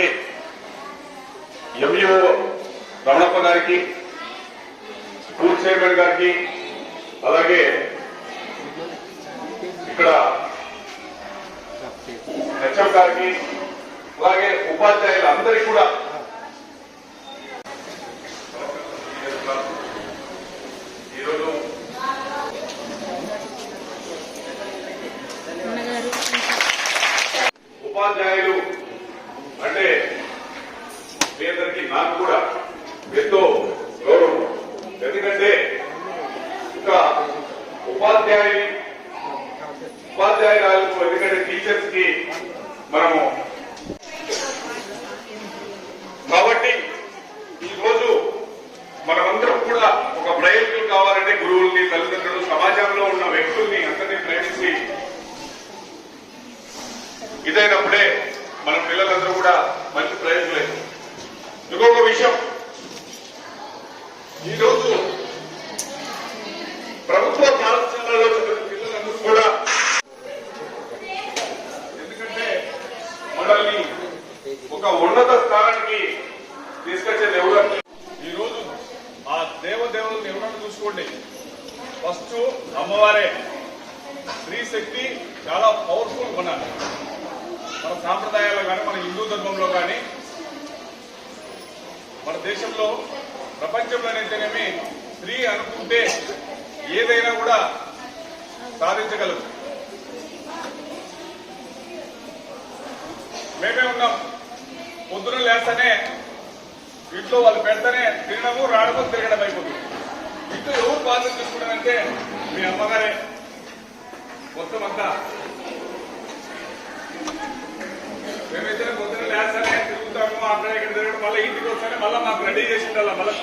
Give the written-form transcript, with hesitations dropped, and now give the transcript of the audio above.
అలాగే ఎంఈఓ రమణప్ప గారికి, school chairman గారికి, అలాగే ఇక్కడ హెచ్ఎం గారికి, అలాగే ఉపాధ్యాయులందరికీ కూడా ఈరోజు ఉపాధ్యాయులు అంటే మీ అందరికీ నాకు కూడా ఎంతో గౌరవం. ఎందుకంటే ఇంకా ఉపాధ్యాయురాలకు, ఎందుకంటే టీచర్స్ కి మనము కాబట్టి ఈరోజు మనమందరం కూడా ఒక ప్రయోజకులు కావాలంటే గురువుల్ని, తల్లిదండ్రులు, సమాజంలో ఉన్న వ్యక్తుల్ని అందరినీ ప్రేమించి ఇదైనప్పుడే మన పిల్లలందరూ కూడా మంచి ప్రయోజకులే. ఇంకొక విషయం, ఈరోజు ప్రభుత్వ పాఠశాలలో చదివిన పిల్లలందరూ కూడా, ఎందుకంటే మనల్ని ఒక ఉన్నత స్థానానికి తీసుకొచ్చేది ఎవరంటే ఈరోజు ఆ దేవదేవులను ఎవరన్నా చూసుకోండి, ఫస్ట్ అమ్మవారే. స్త్రీ శక్తి చాలా పవర్ఫుల్ కొనాలి. మన సాంప్రదాయాల్లో కానీ, మన హిందూ ధర్మంలో కానీ, మన దేశంలో, ప్రపంచంలోనైతేనేమి స్త్రీ అనుకుంటే ఏదైనా కూడా సాధించగలదు. మేమే ఉన్నాం, పొద్దున లేస్తేనే ఇంట్లో వాళ్ళు పెడతానే తినడము, రావడము, తిరగడం అయిపోతుంది. ఇంట్లో ఎవరు బాధ్యత తీసుకున్నారంటే మీ అమ్మగారే మొత్తం అంతా. మేమైతే పొద్దున లేస్తానే తిరుగుతాము, అక్కడ ఇక్కడ తిరగడం, మళ్ళీ ఇంటికి వస్తానే మళ్ళీ మాకు రెడీ చేసి ఉండాలి. మళ్ళీ